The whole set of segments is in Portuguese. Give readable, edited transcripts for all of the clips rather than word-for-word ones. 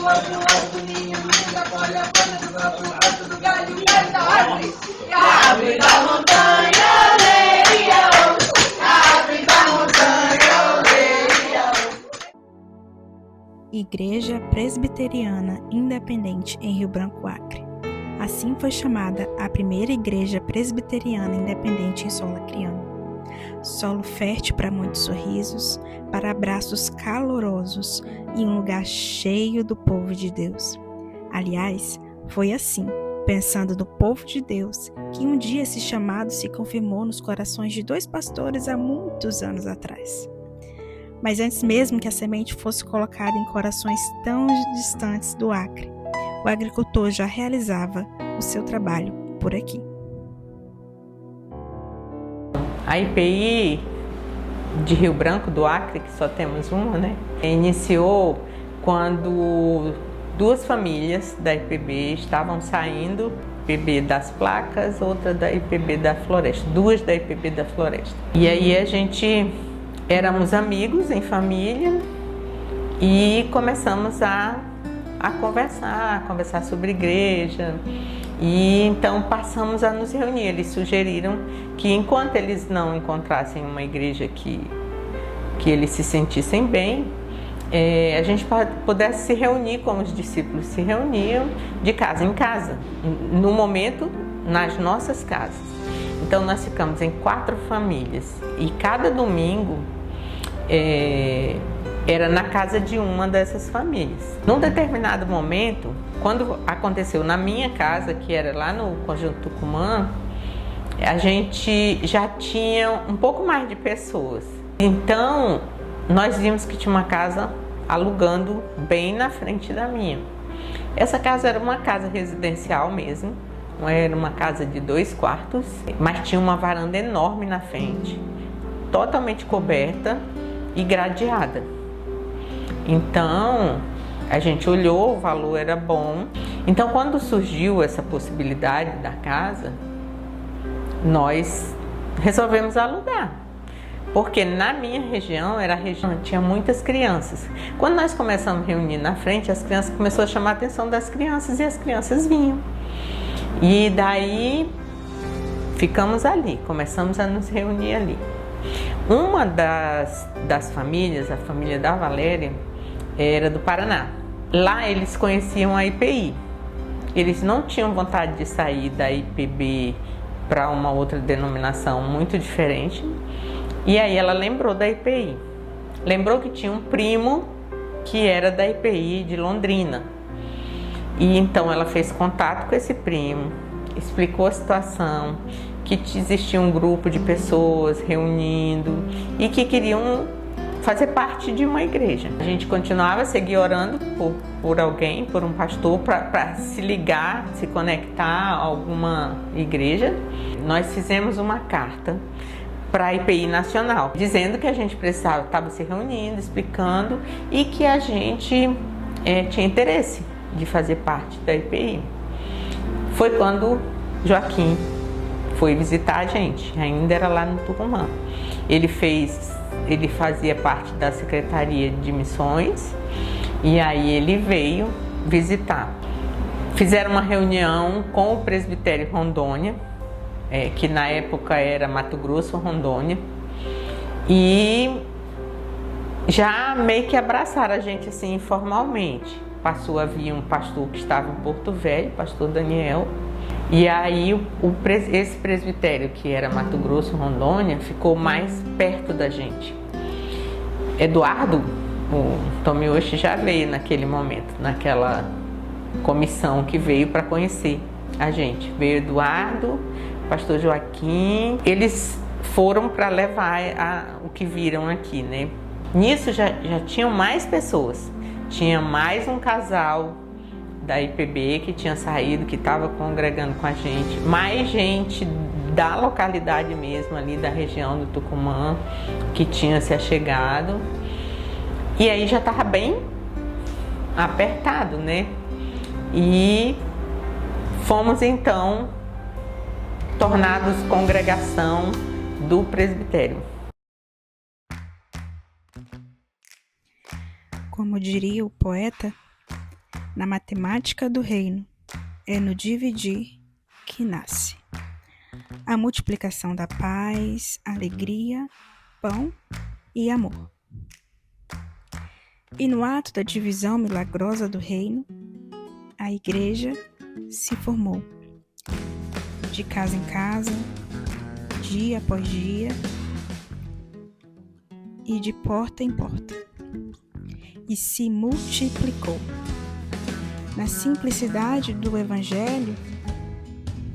alto, ninho, da folha, do alto do galho, galho da árvore, e a árvore da montanha, leia, a árvore da montanha, leia. Igreja Presbiteriana Independente em Rio Branco, Acre. Assim foi chamada a primeira igreja presbiteriana independente em solo acreano. Solo fértil para muitos sorrisos, para abraços calorosos e um lugar cheio do povo de Deus. Aliás, foi assim, pensando no povo de Deus, que um dia esse chamado se confirmou nos corações de 2 pastores há muitos anos atrás. Mas antes mesmo que a semente fosse colocada em corações tão distantes do Acre, o agricultor já realizava o seu trabalho por aqui. A IPI de Rio Branco, do Acre, que só temos uma, né? Iniciou quando 2 famílias da IPB estavam saindo, IPB das Placas, outra da IPB da Floresta, 2 da IPB da Floresta. E aí a gente éramos amigos em família e começamos a conversar sobre igreja. E então passamos a nos reunir. Eles sugeriram que enquanto eles não encontrassem uma igreja que eles se sentissem bem, a gente pudesse se reunir como os discípulos se reuniam, de casa em casa, no momento nas nossas casas. Então nós ficamos em 4 famílias e cada domingo era na casa de uma dessas famílias. Num determinado momento, quando aconteceu na minha casa, que era lá no Conjunto Tucumã, a gente já tinha um pouco mais de pessoas. Então, nós vimos que tinha uma casa alugando bem na frente da minha. Essa casa era uma casa residencial mesmo, era uma casa de 2 quartos, mas tinha uma varanda enorme na frente, totalmente coberta e gradeada. Então, a gente olhou, o valor era bom. Então, quando surgiu essa possibilidade da casa, nós resolvemos alugar. Porque na minha região, tinha muitas crianças. Quando nós começamos a reunir na frente, as crianças começaram a chamar a atenção das crianças e as crianças vinham. E daí, ficamos ali, começamos a nos reunir ali. Uma das famílias, a família da Valéria, era do Paraná. Lá eles conheciam a IPI. Eles não tinham vontade de sair da IPB para uma outra denominação muito diferente. E aí ela lembrou da IPI. Lembrou que tinha um primo que era da IPI de Londrina. E então ela fez contato com esse primo, explicou a situação, que existia um grupo de pessoas reunindo e que queriam fazer parte de uma igreja. A gente continuava a seguir orando por alguém, por um pastor, para se ligar, se conectar a alguma igreja. Nós fizemos uma carta para a IPI Nacional, dizendo que a gente estava se reunindo, explicando e que a gente tinha interesse de fazer parte da IPI. Foi quando Joaquim foi visitar a gente, ainda era lá no Tucumã. Ele fazia parte da Secretaria de Missões e aí ele veio visitar. Fizeram uma reunião com o Presbitério Rondônia, que na época era Mato Grosso, Rondônia, e já meio que abraçaram a gente assim informalmente. Havia um pastor que estava em Porto Velho, pastor Daniel, e aí esse presbitério, que era Mato Grosso, Rondônia, ficou mais perto da gente. Eduardo, o Tomioshi, já veio naquele momento, naquela comissão que veio para conhecer a gente. Veio Eduardo, pastor Joaquim, eles foram para levar o que viram aqui, né? Nisso já tinham mais pessoas, tinha mais um casal da IPB que tinha saído, que estava congregando com a gente, mais gente da localidade mesmo, ali da região do Tucumã, que tinha se achegado. E aí já estava bem apertado, né? E fomos então tornados congregação do presbitério. Como diria o poeta, Na matemática do reino, é no dividir que nasce a multiplicação da paz, alegria, pão e amor. E no ato da divisão milagrosa do reino, a igreja se formou, de casa em casa, dia após dia e de porta em porta, e se multiplicou. Na simplicidade do Evangelho,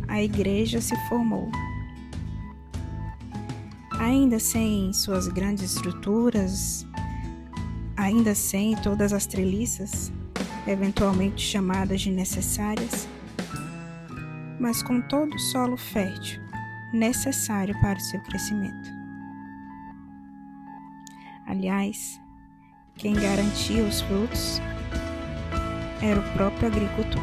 a igreja se formou. Ainda sem suas grandes estruturas, ainda sem todas as treliças, eventualmente chamadas de necessárias, mas com todo o solo fértil necessário para o seu crescimento. Aliás, quem garantia os frutos era o próprio agricultor.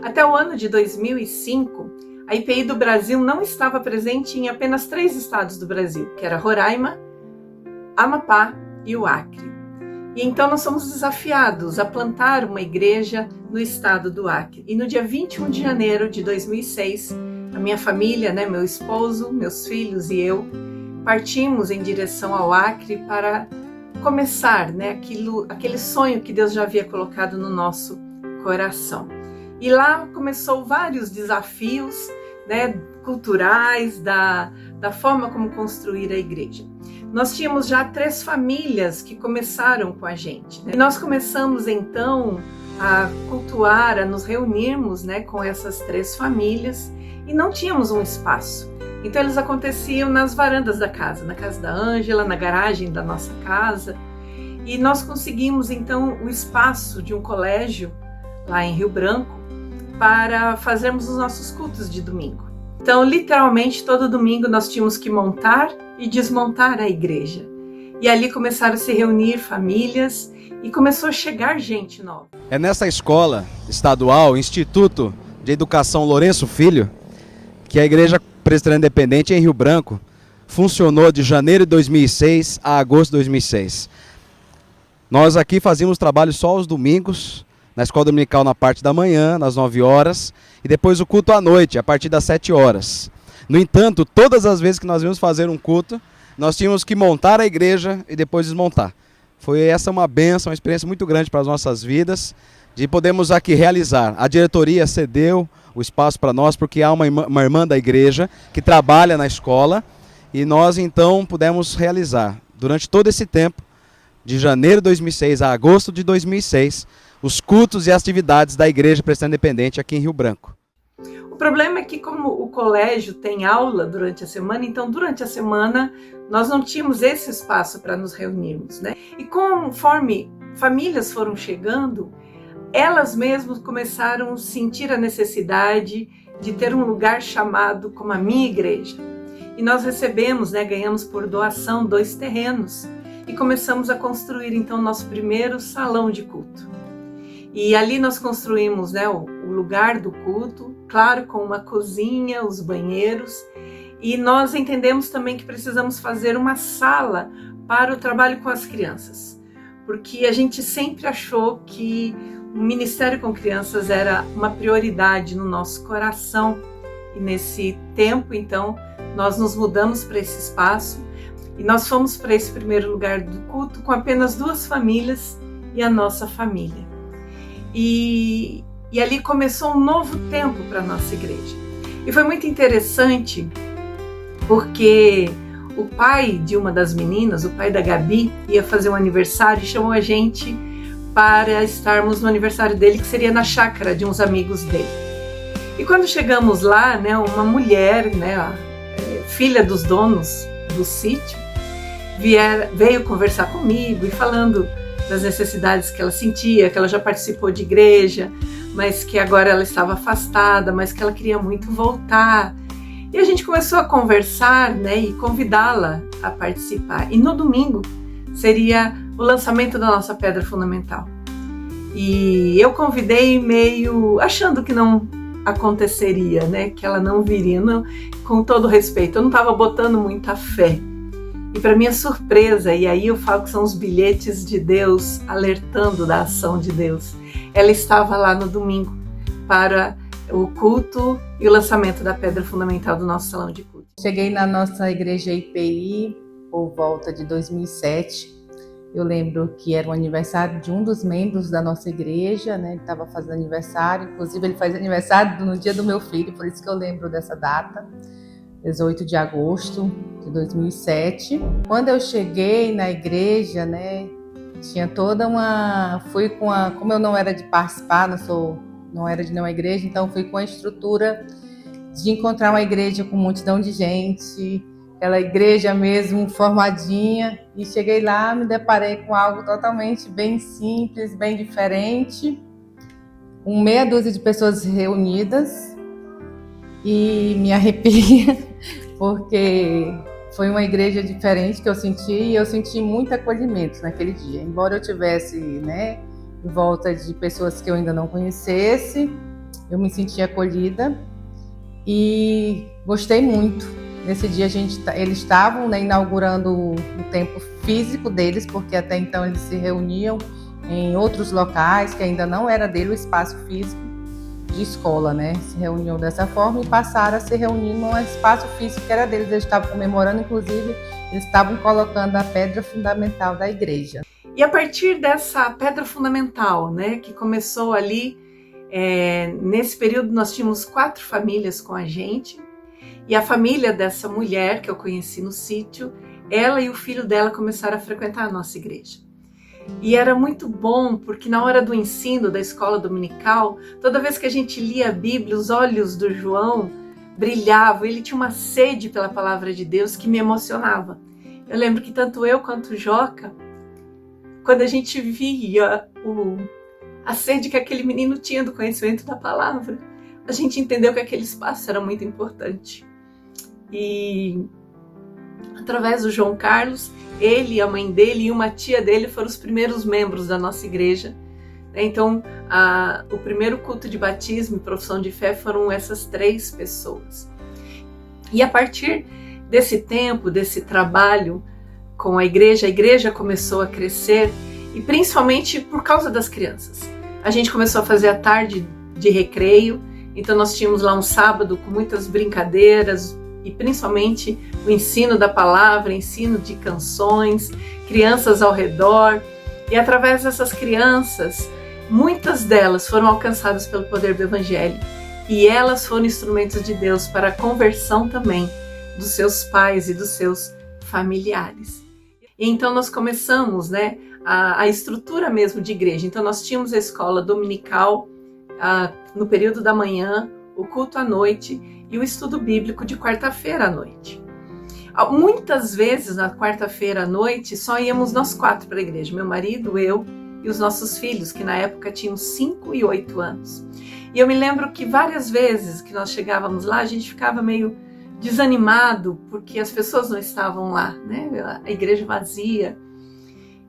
Até o ano de 2005, a IPI do Brasil não estava presente em apenas 3 estados do Brasil, que era Roraima, Amapá e o Acre. E então nós fomos desafiados a plantar uma igreja no estado do Acre. E no dia 21 de janeiro de 2006, a minha família, meu esposo, meus filhos e eu, partimos em direção ao Acre para começar aquele sonho que Deus já havia colocado no nosso coração. E lá começou vários desafios culturais, da forma como construir a igreja. Nós tínhamos já 3 famílias que começaram com a gente. E nós começamos então a cultuar, a nos reunirmos com essas 3 famílias e não tínhamos um espaço. Então eles aconteciam nas varandas da casa, na casa da Ângela, na garagem da nossa casa. E nós conseguimos então o espaço de um colégio lá em Rio Branco para fazermos os nossos cultos de domingo. Então, literalmente, todo domingo nós tínhamos que montar e desmontar a igreja. E ali começaram a se reunir famílias e começou a chegar gente nova. É nessa escola estadual, Instituto de Educação Lourenço Filho, que a Igreja Presbiteriana Independente em Rio Branco funcionou de janeiro de 2006 a agosto de 2006. Nós aqui fazíamos trabalho só aos domingos, na escola dominical na parte da manhã, nas 9 horas, e depois o culto à noite, a partir das 7 horas. No entanto, todas as vezes que nós íamos fazer um culto, nós tínhamos que montar a igreja e depois desmontar. Foi essa uma bênção, uma experiência muito grande para as nossas vidas, de podermos aqui realizar. A diretoria cedeu o espaço para nós, porque há uma irmã da igreja que trabalha na escola, e nós então pudemos realizar, durante todo esse tempo, de janeiro de 2006 a agosto de 2006, os cultos e atividades da Igreja Presbiteriana Independente aqui em Rio Branco. O problema é que, como o colégio tem aula durante a semana, então durante a semana nós não tínhamos esse espaço para nos reunirmos, E conforme famílias foram chegando, elas mesmas começaram a sentir a necessidade de ter um lugar chamado como a minha igreja. E nós recebemos, ganhamos por doação 2 terrenos e começamos a construir então nosso primeiro salão de culto. E ali nós construímos o lugar do culto, claro, com uma cozinha, os banheiros, e nós entendemos também que precisamos fazer uma sala para o trabalho com as crianças, porque a gente sempre achou que o ministério com crianças era uma prioridade no nosso coração. E nesse tempo, então, nós nos mudamos para esse espaço e nós fomos para esse primeiro lugar do culto com apenas 2 famílias e a nossa família. E ali começou um novo tempo para a nossa igreja. E foi muito interessante porque o pai de uma das meninas, o pai da Gabi, ia fazer um aniversário e chamou a gente para estarmos no aniversário dele, que seria na chácara de uns amigos dele. E quando chegamos lá, uma mulher, filha dos donos do sítio, veio conversar comigo e falando das necessidades que ela sentia, que ela já participou de igreja, mas que agora ela estava afastada, mas que ela queria muito voltar. E a gente começou a conversar, né, e convidá-la a participar. E no domingo seria o lançamento da nossa pedra fundamental. E eu convidei meio achando que não aconteceria, né, que ela não viria, não, com todo respeito. Eu não estava botando muita fé. E para minha surpresa, e aí eu falo que são os bilhetes de Deus alertando da ação de Deus, ela estava lá no domingo para o culto e o lançamento da pedra fundamental do nosso salão de culto. Cheguei na nossa igreja IPI por volta de 2007. Eu lembro que era o aniversário de um dos membros da nossa igreja, né? Ele estava fazendo aniversário, inclusive ele faz aniversário no dia do meu filho, por isso que eu lembro dessa data, 18 de agosto de 2007. Quando eu cheguei na igreja, né, tinha toda uma... Como eu não era de participar, não era de nenhuma igreja, então fui com a estrutura de encontrar uma igreja com multidão de gente, aquela igreja mesmo formadinha, e cheguei lá, me deparei com algo totalmente bem simples, bem diferente, com meia dúzia de pessoas reunidas, e me arrepia, porque foi uma igreja diferente que eu senti, e eu senti muito acolhimento naquele dia, embora eu tivesse, né, em volta de pessoas que eu ainda não conhecesse, eu me senti acolhida e gostei muito. Nesse dia eles estavam, né, inaugurando o templo físico deles, porque até então eles se reuniam em outros locais que ainda não era dele, o espaço físico de escola, né? Se reuniam dessa forma e passaram a se reunir num espaço físico que era deles. Eles estavam comemorando, inclusive, eles estavam colocando a pedra fundamental da igreja. E a partir dessa pedra fundamental, né, que começou ali, nesse período nós tínhamos 4 famílias com a gente, e a família dessa mulher que eu conheci no sítio, ela e o filho dela começaram a frequentar a nossa igreja. E era muito bom, porque na hora do ensino da escola dominical, toda vez que a gente lia a Bíblia, os olhos do João brilhavam, ele tinha uma sede pela palavra de Deus que me emocionava. Eu lembro que tanto eu quanto o Joca, quando a gente via a sede que aquele menino tinha do conhecimento da palavra, a gente entendeu que aquele espaço era muito importante. E através do João Carlos, ele, a mãe dele e uma tia dele foram os primeiros membros da nossa igreja. Então, o primeiro culto de batismo e profissão de fé foram essas 3 pessoas. E a partir desse tempo, desse trabalho com a igreja começou a crescer, e principalmente por causa das crianças. A gente começou a fazer a tarde de recreio, então nós tínhamos lá um sábado com muitas brincadeiras, e principalmente o ensino da palavra, ensino de canções, crianças ao redor, e através dessas crianças, muitas delas foram alcançadas pelo poder do Evangelho, e elas foram instrumentos de Deus para a conversão também dos seus pais e dos seus familiares. E então nós começamos, né, a estrutura mesmo de igreja. Então nós tínhamos a escola dominical no período da manhã, o culto à noite e o estudo bíblico de quarta-feira à noite. Muitas vezes na quarta-feira à noite só íamos nós 4 para a igreja, meu marido, eu e os nossos filhos, que na época tinham 5 e 8 anos. E eu me lembro que várias vezes que nós chegávamos lá, a gente ficava meio desanimado porque as pessoas não estavam lá, né? A igreja vazia.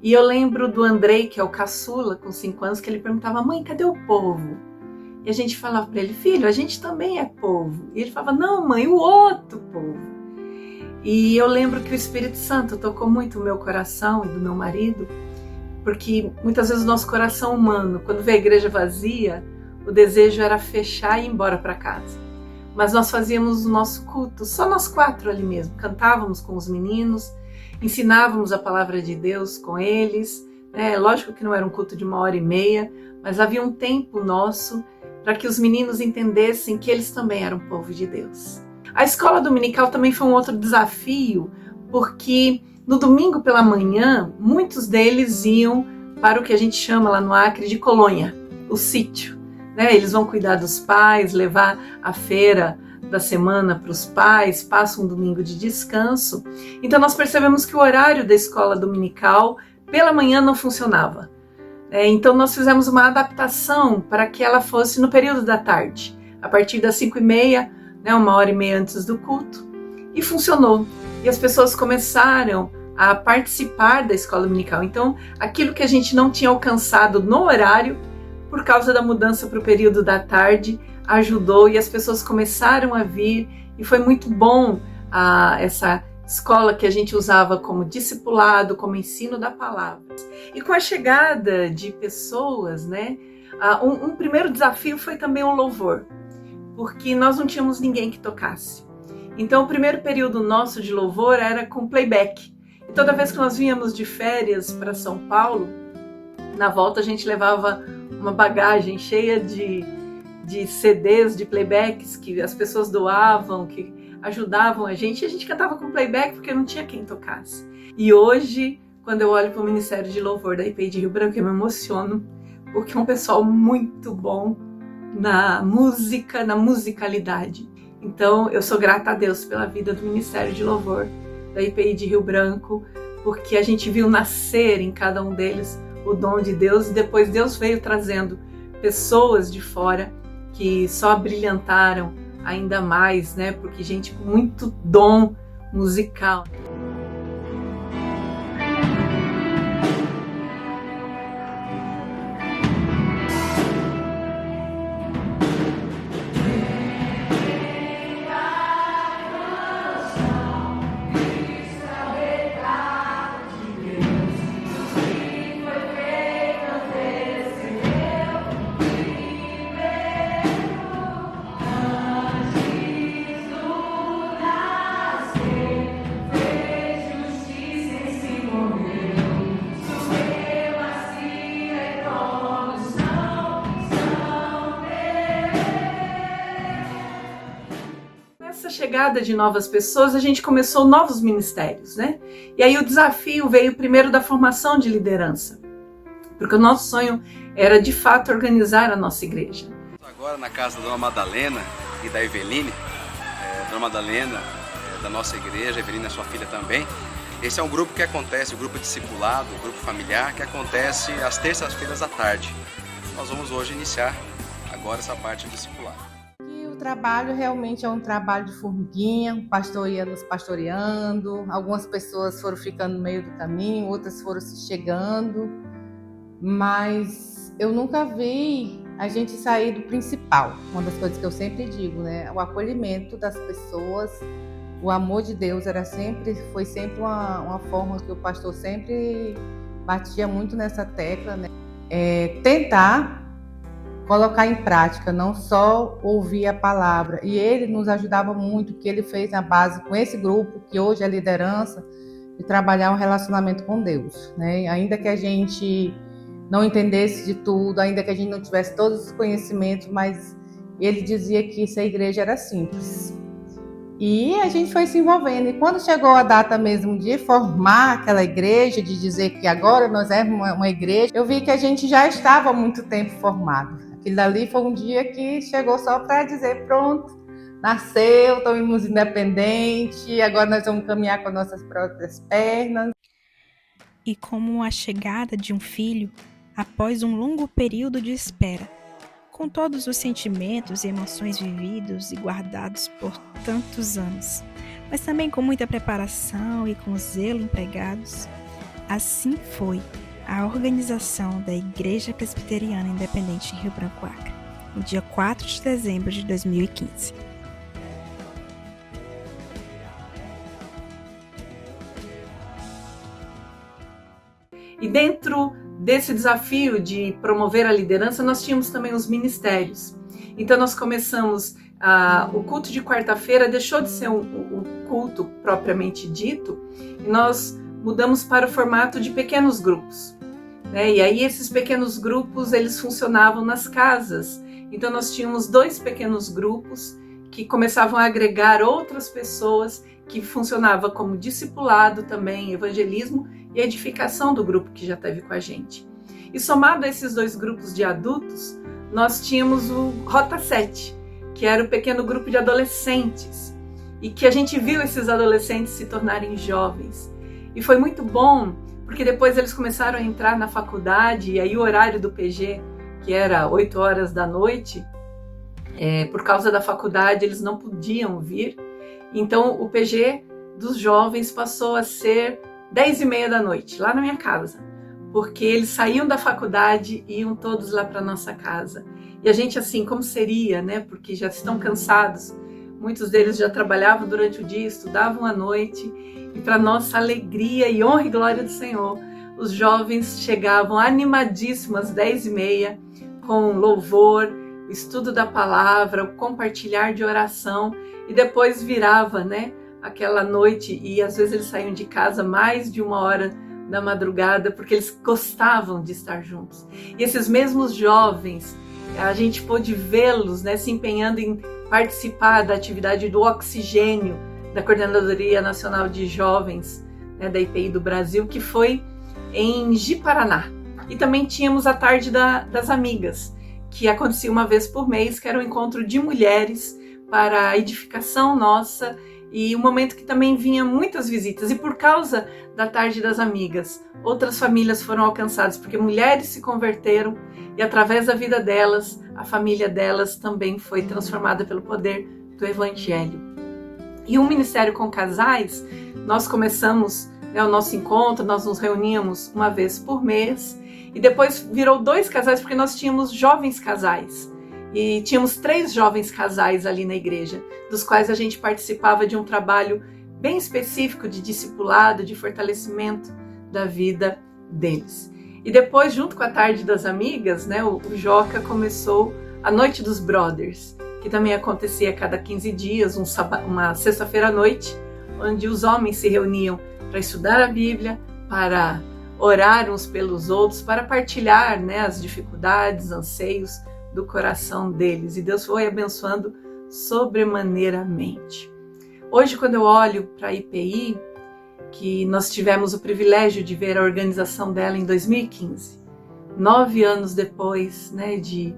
E eu lembro do Andrei, que é o caçula, com 5 anos, que ele perguntava: mãe, cadê o povo? E a gente falava para ele: filho, a gente também é povo. E ele falava: não, mãe, o outro povo. E eu lembro que o Espírito Santo tocou muito o meu coração e do meu marido, porque muitas vezes o nosso coração humano, quando vê a igreja vazia, o desejo era fechar e ir embora para casa. Mas nós fazíamos o nosso culto, só nós 4 ali mesmo, cantávamos com os meninos, ensinávamos a palavra de Deus com eles, né? Lógico que não era um culto de 1h30, mas havia um tempo nosso para que os meninos entendessem que eles também eram povo de Deus. A escola dominical também foi um outro desafio, porque no domingo pela manhã, muitos deles iam para o que a gente chama lá no Acre de colônia, o sítio. Eles vão cuidar dos pais, levar a feira da semana para os pais, passam um domingo de descanso. Então nós percebemos que o horário da escola dominical pela manhã não funcionava. Então nós fizemos uma adaptação para que ela fosse no período da tarde. A partir das 5h30 né, 1h30 antes do culto, e funcionou. E as pessoas começaram a participar da escola dominical. Então, aquilo que a gente não tinha alcançado no horário, por causa da mudança para o período da tarde, ajudou e as pessoas começaram a vir, e foi muito bom essa escola que a gente usava como discipulado, como ensino da palavra. E com a chegada de pessoas, né, um primeiro desafio foi também o louvor, porque nós não tínhamos ninguém que tocasse. Então o primeiro período nosso de louvor era com playback. E toda vez que nós vínhamos de férias para São Paulo, na volta a gente levava uma bagagem cheia de CDs, de playbacks que as pessoas doavam, que ajudavam a gente, e a gente cantava com playback porque não tinha quem tocasse. E hoje, quando eu olho para o Ministério de Louvor da IPI de Rio Branco, eu me emociono, porque é um pessoal muito bom na música, na musicalidade. Então, eu sou grata a Deus pela vida do Ministério de Louvor da IPI de Rio Branco, porque a gente viu nascer em cada um deles o dom de Deus, e depois Deus veio trazendo pessoas de fora que só brilhantaram ainda mais, né? Porque gente com muito dom musical. Chegada de novas pessoas, a gente começou novos ministérios, né? E aí o desafio veio primeiro da formação de liderança, porque o nosso sonho era de fato organizar a nossa igreja. Agora na casa da Dona Madalena e da Eveline, Dona Madalena da nossa igreja, a Eveline é sua filha também. Esse é um grupo que acontece, o grupo discipulado, o grupo familiar, que acontece às terças-feiras à tarde. Nós vamos hoje iniciar agora essa parte do discipulado. O trabalho realmente é um trabalho de formiguinha, o pastor ia nos pastoreando, algumas pessoas foram ficando no meio do caminho, outras foram se chegando, mas eu nunca vi a gente sair do principal. Uma das coisas que eu sempre digo, né? O acolhimento das pessoas, o amor de Deus foi sempre uma forma que o pastor sempre batia muito nessa tecla, né? Tentar colocar em prática, não só ouvir a palavra. E ele nos ajudava muito, que ele fez a base com esse grupo, que hoje é liderança, de trabalhar um relacionamento com Deus, né? Ainda que a gente não entendesse de tudo, ainda que a gente não tivesse todos os conhecimentos, mas ele dizia que essa igreja era simples. E a gente foi se envolvendo. E quando chegou a data mesmo de formar aquela igreja, de dizer que agora nós éramos uma igreja, eu vi que a gente já estava há muito tempo formado. Aquilo dali foi um dia que chegou só para dizer, pronto, nasceu, estamos independentes, agora nós vamos caminhar com nossas próprias pernas. E como a chegada de um filho após um longo período de espera, com todos os sentimentos e emoções vividos e guardados por tantos anos, mas também com muita preparação e com zelo empregados, assim foi a organização da Igreja Presbiteriana Independente em Rio Branco, Acre, no dia 4 de dezembro de 2015. E dentro desse desafio de promover a liderança, nós tínhamos também os ministérios. Então nós começamos, o culto de quarta-feira deixou de ser um culto propriamente dito, e nós mudamos para o formato de pequenos grupos, né? E aí esses pequenos grupos, eles funcionavam nas casas. Então nós tínhamos 2 pequenos grupos que começavam a agregar outras pessoas, que funcionava como discipulado também, evangelismo e edificação do grupo que já esteve com a gente. E somado a esses 2 grupos de adultos, nós tínhamos o Rota 7, que era o pequeno grupo de adolescentes, e que a gente viu esses adolescentes se tornarem jovens. E foi muito bom, porque depois eles começaram a entrar na faculdade, e aí o horário do PG, que era 8 horas da noite, Por causa da faculdade, eles não podiam vir. Então, o PG dos jovens passou a ser 10h30 da noite, lá na minha casa. Porque eles saíam da faculdade e iam todos lá para nossa casa. E a gente, assim, como seria, né? Porque já estão cansados. Muitos deles já trabalhavam durante o dia, estudavam à noite. E para nossa alegria e honra e glória do Senhor, os jovens chegavam animadíssimos às 10h30, com louvor, o estudo da palavra, o compartilhar de oração. E depois virava, né? Aquela noite, e às vezes eles saíam de casa mais de 1h da madrugada, porque eles gostavam de estar juntos. E esses mesmos jovens, a gente pôde vê-los, né, se empenhando em participar da atividade do Oxigênio, da Coordenadoria Nacional de Jovens, né, da IPI do Brasil, que foi em Ji-Paraná. E também tínhamos a Tarde das Amigas, que acontecia uma vez por mês, que era um encontro de mulheres para a edificação nossa, e um momento que também vinha muitas visitas. E por causa da Tarde das Amigas, outras famílias foram alcançadas, porque mulheres se converteram e através da vida delas, a família delas também foi transformada pelo poder do Evangelho. E o Ministério com Casais, nós começamos, né, o nosso encontro, nós nos reuníamos uma vez por mês e depois virou 2 casais, porque nós tínhamos jovens casais. E tínhamos 3 jovens casais ali na igreja, dos quais a gente participava de um trabalho bem específico de discipulado, de fortalecimento da vida deles. E depois, junto com a Tarde das Amigas, né, o Joca começou a Noite dos Brothers, que também acontecia a cada 15 dias, uma sexta-feira à noite, onde os homens se reuniam para estudar a Bíblia, para orar uns pelos outros, para partilhar, né, as dificuldades, anseios do coração deles, e Deus foi abençoando sobremaneiramente. Hoje, quando eu olho para a IPI, que nós tivemos o privilégio de ver a organização dela em 2015, 9 anos depois, né, de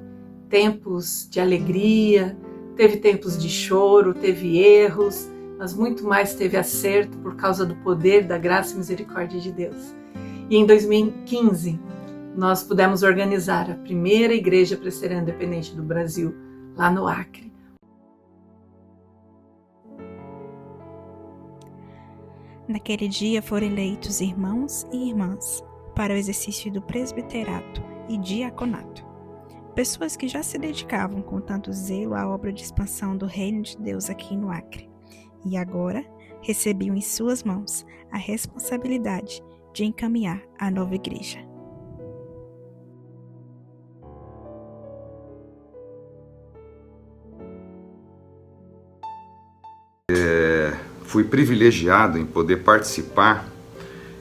tempos de alegria, teve tempos de choro, teve erros, mas muito mais teve acerto por causa do poder, da graça e misericórdia de Deus. E em 2015, nós pudemos organizar a primeira igreja presbiteriana independente do Brasil, lá no Acre. Naquele dia foram eleitos irmãos e irmãs para o exercício do presbiterato e diaconato. Pessoas que já se dedicavam com tanto zelo à obra de expansão do reino de Deus aqui no Acre. E agora recebiam em suas mãos a responsabilidade de encaminhar a nova igreja. Fui privilegiado em poder participar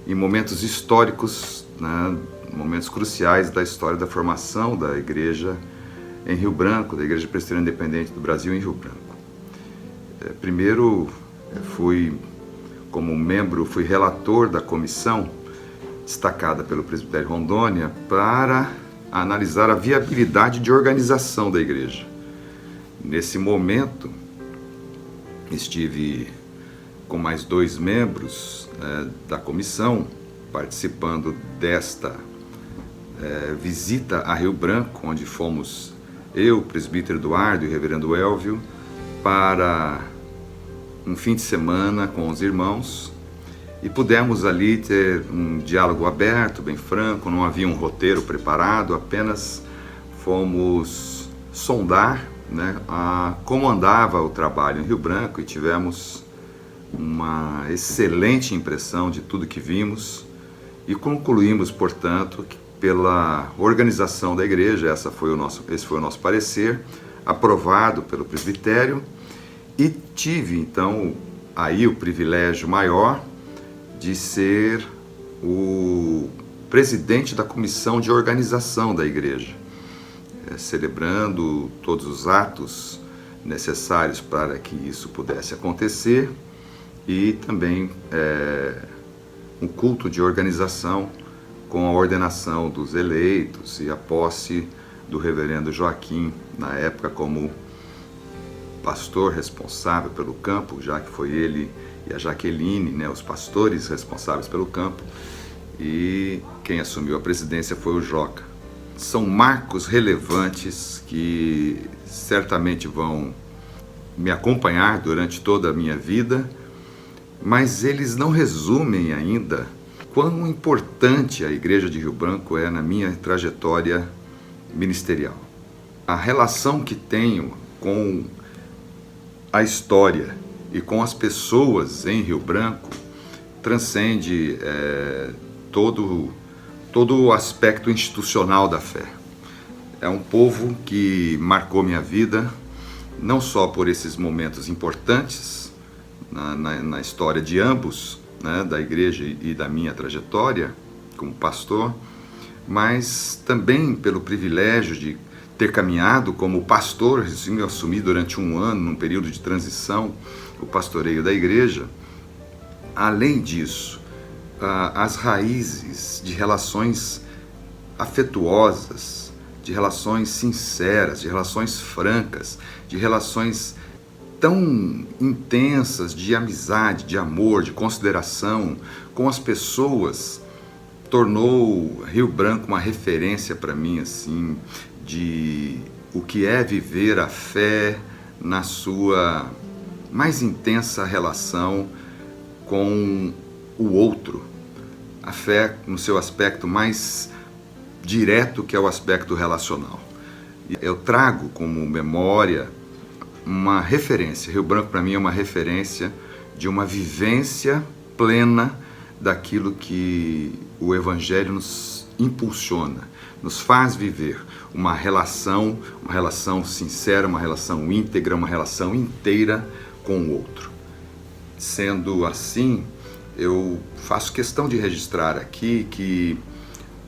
em momentos históricos, né, momentos cruciais da história da formação da igreja em Rio Branco, da Igreja Presbiteriana Independente do Brasil em Rio Branco. Primeiro, fui relator da comissão destacada pelo presbitério Rondônia para analisar a viabilidade de organização da igreja. Nesse momento, estive com mais 2 membros da comissão, participando desta visita a Rio Branco, onde fomos eu, o presbítero Eduardo e o reverendo Elvio, para um fim de semana com os irmãos, e pudemos ali ter um diálogo aberto, bem franco, não havia um roteiro preparado, apenas fomos sondar, né, como andava o trabalho em Rio Branco, e tivemos uma excelente impressão de tudo que vimos e concluímos, portanto, que pela organização da igreja, esse foi o nosso parecer, aprovado pelo presbitério, e tive então aí o privilégio maior de ser o presidente da comissão de organização da igreja, celebrando todos os atos necessários para que isso pudesse acontecer, e também um culto de organização com a ordenação dos eleitos e a posse do reverendo Joaquim, na época como pastor responsável pelo campo, já que foi ele e a Jaqueline, né, os pastores responsáveis pelo campo, e quem assumiu a presidência foi o Joca, são marcos relevantes que certamente vão me acompanhar durante toda a minha vida, mas eles não resumem ainda quão importante a Igreja de Rio Branco é na minha trajetória ministerial. A relação que tenho com a história e com as pessoas em Rio Branco transcende todo o aspecto institucional da fé. É um povo que marcou minha vida, não só por esses momentos importantes na história de ambos, né, da igreja e da minha trajetória como pastor, mas também pelo privilégio de ter caminhado como pastor, eu assumi durante um ano, num período de transição, o pastoreio da igreja. Além disso, as raízes de relações afetuosas, de relações sinceras, de relações francas, de relações tão intensas de amizade, de amor, de consideração com as pessoas, tornou Rio Branco uma referência para mim, assim, de o que é viver a fé na sua mais intensa relação com o outro. A fé no seu aspecto mais direto, que é o aspecto relacional. Eu trago como memória uma referência. Rio Branco para mim é uma referência de uma vivência plena daquilo que o Evangelho nos impulsiona, nos faz viver uma relação sincera, uma relação íntegra, uma relação inteira com o outro. Sendo assim, eu faço questão de registrar aqui que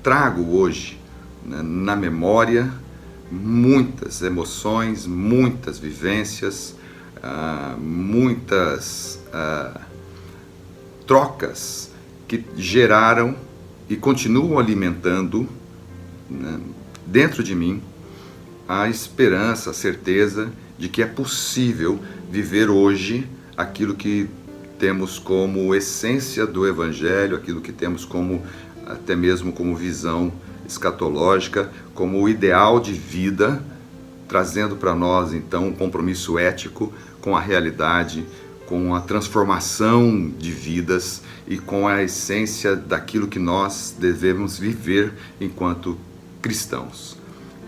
trago hoje, né, na memória muitas emoções, muitas vivências, muitas trocas que geraram e continuam alimentando, né, dentro de mim a esperança, a certeza de que é possível viver hoje aquilo que temos como essência do Evangelho, aquilo que temos como até mesmo como visão escatológica, como o ideal de vida, trazendo para nós então um compromisso ético com a realidade, com a transformação de vidas e com a essência daquilo que nós devemos viver enquanto cristãos.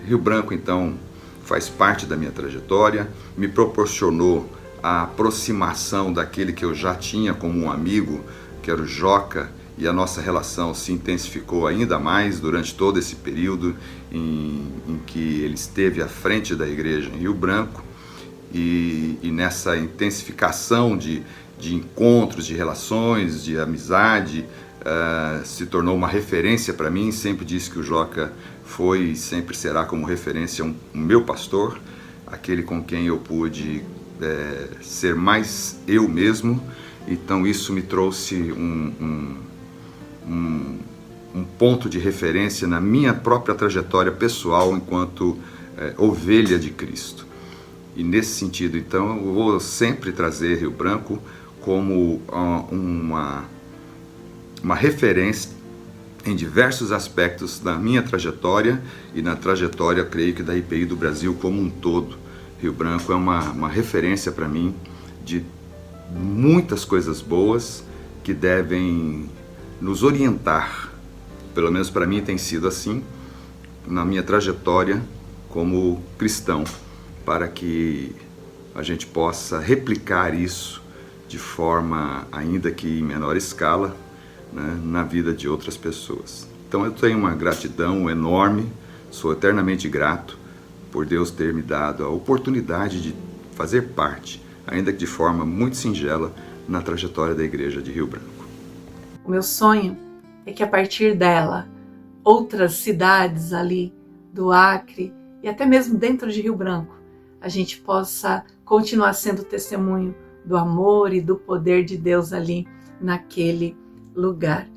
Rio Branco então faz parte da minha trajetória, me proporcionou a aproximação daquele que eu já tinha como um amigo, que era o Joca, e a nossa relação se intensificou ainda mais durante todo esse período em que ele esteve à frente da igreja em Rio Branco, e nessa intensificação de encontros, de relações, de amizade, se tornou uma referência para mim. Sempre disse que o Joca foi e sempre será como referência o meu pastor, aquele com quem eu pude ser mais eu mesmo. Então isso me trouxe um ponto de referência na minha própria trajetória pessoal enquanto ovelha de Cristo. E nesse sentido, então, eu vou sempre trazer Rio Branco como uma referência em diversos aspectos da minha trajetória e na trajetória, creio que, da IPI do Brasil como um todo. Rio Branco é uma referência para mim de muitas coisas boas que devem nos orientar, pelo menos para mim tem sido assim, na minha trajetória como cristão, para que a gente possa replicar isso de forma, ainda que em menor escala, né, na vida de outras pessoas. Então eu tenho uma gratidão enorme, sou eternamente grato por Deus ter me dado a oportunidade de fazer parte, ainda que de forma muito singela, na trajetória da Igreja de Rio Branco. O meu sonho é que a partir dela, outras cidades ali do Acre e até mesmo dentro de Rio Branco, a gente possa continuar sendo testemunho do amor e do poder de Deus ali naquele lugar.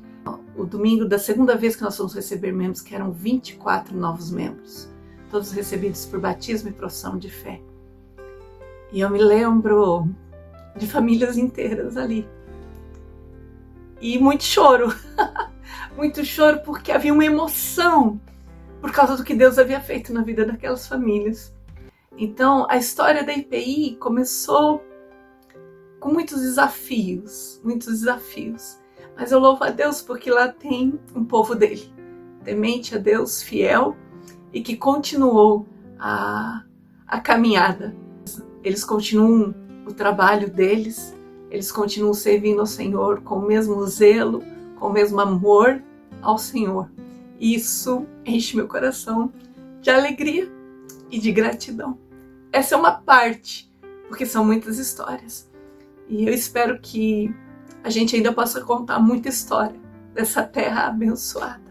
O domingo da segunda vez que nós fomos receber membros, que eram 24 novos membros, todos recebidos por batismo e profissão de fé. E eu me lembro de famílias inteiras ali. E muito choro, muito choro, porque havia uma emoção por causa do que Deus havia feito na vida daquelas famílias. Então, a história da IPI começou com muitos desafios, mas eu louvo a Deus porque lá tem um povo dele, temente a Deus, fiel, e que continuou a caminhada. Eles continuam o trabalho deles, eles continuam servindo ao Senhor com o mesmo zelo, com o mesmo amor ao Senhor. Isso enche meu coração de alegria e de gratidão. Essa é uma parte, porque são muitas histórias. E eu espero que a gente ainda possa contar muita história dessa terra abençoada.